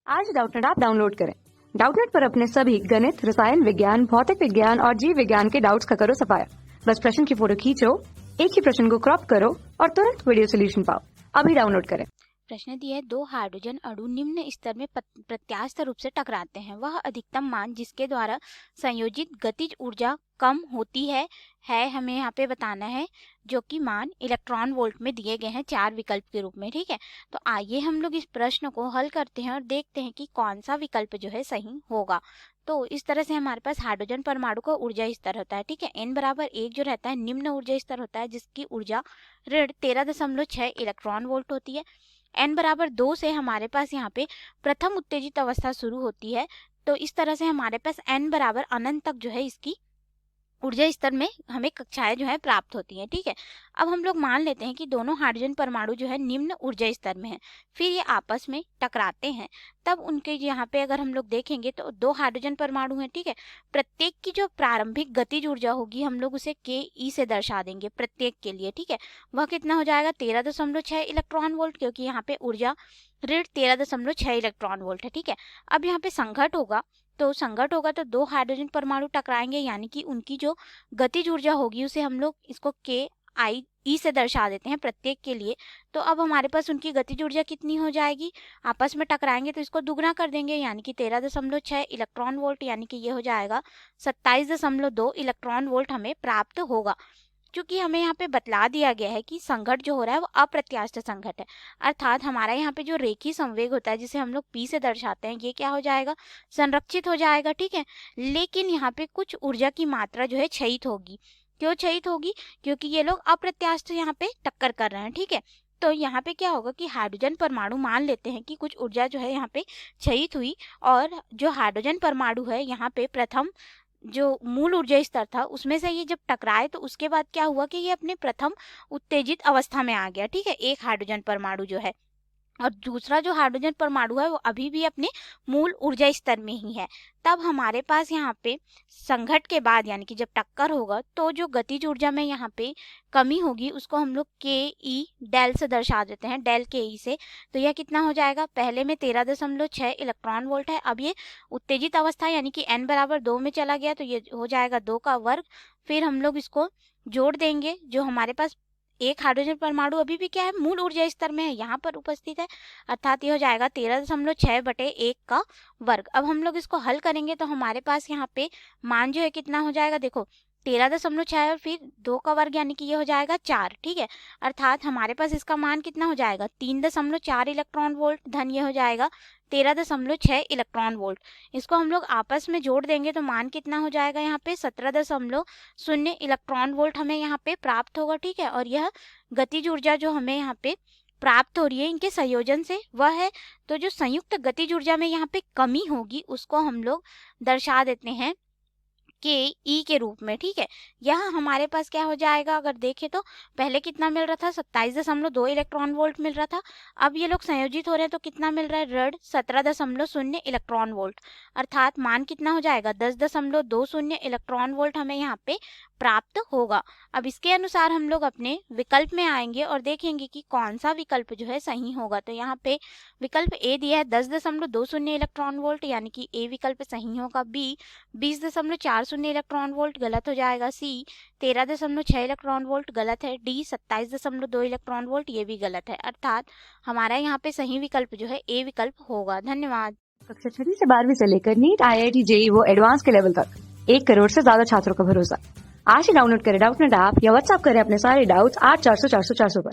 आज Doubtnut app download करें। Doubtnut पर अपने सभी गणित, रसायन विज्ञान, भौतिक विज्ञान और जीव विज्ञान के डाउट्स का करो सफाया। बस प्रश्न की फोटो खींचो, एक ही प्रश्न को क्रॉप करो और तुरंत वीडियो सोल्यूशन पाओ। अभी डाउनलोड करें। प्रश्न दिया है, दो हाइड्रोजन अणु निम्न स्तर में प्रत्यास्थ रूप से टकराते हैं। वह अधिकतम मान जिसके द्वारा संयोजित गतिज ऊर्जा कम होती है हमें यहाँ पे बताना है, जो कि मान इलेक्ट्रॉन वोल्ट में दिए गए हैं 4 विकल्प के रूप में। ठीक है, तो आइए हम लोग इस प्रश्न को हल करते हैं और देखते हैं कि कौन सा विकल्प जो है सही होगा। तो इस तरह से हमारे पास हाइड्रोजन परमाणु का ऊर्जा स्तर होता है। ठीक है, n बराबर 1 जो रहता है निम्न ऊर्जा स्तर होता है, जिसकी ऊर्जा ऋण 13.6 इलेक्ट्रॉन वोल्ट होती है। n बराबर 2 से हमारे पास यहाँ पे प्रथम उत्तेजित अवस्था शुरू होती है। तो इस तरह से हमारे पास n बराबर अनंत तक जो है इसकी ऊर्जा स्तर में हमें कक्षाएं जो है प्राप्त होती हैं। ठीक है, अब हम लोग मान लेते हैं कि दोनों हाइड्रोजन परमाणु जो है निम्न ऊर्जा स्तर में हैं, फिर ये आपस में टकराते हैं। तब उनके यहाँ पे अगर हम लोग देखेंगे तो दो हाइड्रोजन परमाणु हैं। ठीक है, प्रत्येक की जो प्रारंभिक गतिज ऊर्जा होगी हम लोग उसे ke से दर्शा देंगे प्रत्येक के लिए। ठीक है, वह कितना हो जाएगा 13.6 इलेक्ट्रॉन वोल्ट, क्योंकि यहाँ पे ऊर्जा ऋण 13.6 इलेक्ट्रॉन वोल्ट है। ठीक है, अब यहाँ पे संघट होगा, तो दो हाइड्रोजन परमाणु टकराएंगे, यानी कि उनकी जो गतिज ऊर्जा होगी उसे हम लोग इसको ke से दर्शा देते हैं प्रत्येक के लिए। तो अब हमारे पास उनकी गतिज ऊर्जा कितनी हो जाएगी, आपस में टकराएंगे तो इसको दुगना कर देंगे, यानी कि 13.6 इलेक्ट्रॉन वोल्ट, यानी कि ये हो जाएगा 27.2 इलेक्ट्रॉन वोल्ट हमें प्राप्त होगा। क्योंकि हमें यहाँ पे बतला दिया गया है कि संघट जो हो रहा है वो अप्रत्यास्थ संघट है, अर्थात हमारा यहाँ पे जो रेखीय संवेग होता है जिसे हम लोग p से दर्शाते हैं, ये क्या हो जाएगा, संरक्षित हो जाएगा। ठीक है, लेकिन यहाँ पे कुछ ऊर्जा की मात्रा जो है क्षयित होगी। क्यों क्षयित होगी, क्योंकि ये लोग अप्रत्यास्थ यहाँ पे टक्कर कर रहे हैं। ठीक है, तो यहाँ पे क्या होगा कि हाइड्रोजन परमाणु, मान लेते हैं कि कुछ ऊर्जा जो है यहाँ पे क्षयित हुई, और जो हाइड्रोजन परमाणु है यहाँ पे प्रथम जो मूल ऊर्जा स्तर था उसमें से ये जब टकराए तो उसके बाद क्या हुआ कि ये अपने प्रथम उत्तेजित अवस्था में आ गया। ठीक है, एक हाइड्रोजन परमाणु जो है, और दूसरा जो हाइड्रोजन परमाणु है वो अभी भी अपने मूल ऊर्जा स्तर में ही है। तब हमारे पास यहाँ पे संघट के बाद, यानी कि जब टक्कर होगा तो जो गतिज ऊर्जा में यहाँ पे कमी होगी उसको हम लोग ke डेल से दर्शा देते हैं, डेल ke से। तो यह कितना हो जाएगा, पहले में 13.6 इलेक्ट्रॉन वोल्ट है, अब ये उत्तेजित अवस्था यानी कि n बराबर 2 में चला गया, तो ये हो जाएगा 2 का वर्ग। फिर हम लोग इसको जोड़ देंगे, जो हमारे पास एक हाइड्रोजन परमाणु अभी भी क्या है, मूल ऊर्जा स्तर में है, यहाँ पर उपस्थित है, अर्थात ये हो जाएगा 13.6/1 का वर्ग। अब हम लोग इसको हल करेंगे तो हमारे पास यहाँ पे मान जो है कितना हो जाएगा, देखो 13.6 और फिर 2 का वर्ग, यानी कि ये हो जाएगा 4। ठीक है, अर्थात हमारे पास इसका मान कितना हो जाएगा 3.4 इलेक्ट्रॉन वोल्ट धन ये हो जाएगा 13.6 इलेक्ट्रॉन वोल्ट। इसको हम लोग आपस में जोड़ देंगे तो मान कितना हो जाएगा यहाँ पे 17.0 इलेक्ट्रॉन वोल्ट हमें यहाँ पे प्राप्त होगा। ठीक है, और यह गतिज ऊर्जा जो हमें यहाँ पे प्राप्त हो रही है इनके संयोजन से वह है। तो जो संयुक्त गतिज ऊर्जा में यहाँ पे कमी होगी उसको हम लोग दर्शा देते हैं ke के रूप में। ठीक है, यह हमारे पास क्या हो जाएगा, अगर देखें तो पहले कितना मिल रहा था 27.2 इलेक्ट्रॉन वोल्ट मिल रहा था, अब ये लोग संयोजित हो रहे हैं तो कितना मिल रहा है, ऋण 17.0 इलेक्ट्रॉन वोल्ट, अर्थात मान कितना हो जाएगा 10.20 इलेक्ट्रॉन वोल्ट हमें यहाँ पे प्राप्त होगा। अब इसके अनुसार हम लोग अपने विकल्प में आएंगे और देखेंगे कि कौन सा विकल्प जो है सही होगा। तो यहाँ पे विकल्प ए दिया है 10.20 इलेक्ट्रॉन वोल्ट, यानी कि ए विकल्प सही होगा। बी 20.40 इलेक्ट्रॉन वोल्ट गलत हो जाएगा। सी 13.6 इलेक्ट्रॉन वोल्ट गलत है। डी 27.2 इलेक्ट्रॉन वोल्ट ये भी गलत है, अर्थात हमारा यहाँ पे सही विकल्प जो है ए विकल्प होगा। धन्यवाद। कक्षा 6 से 12वीं से लेकर नीट, IIT, JEE वो एडवांस के लेवल तक 1 करोड़ से ज्यादा छात्रों का भरोसा। आज ही डाउनलोड करें डाउटनेट ऐप या व्हाट्सएप करें अपने सारे डाउट्स 8400 400 400 पर।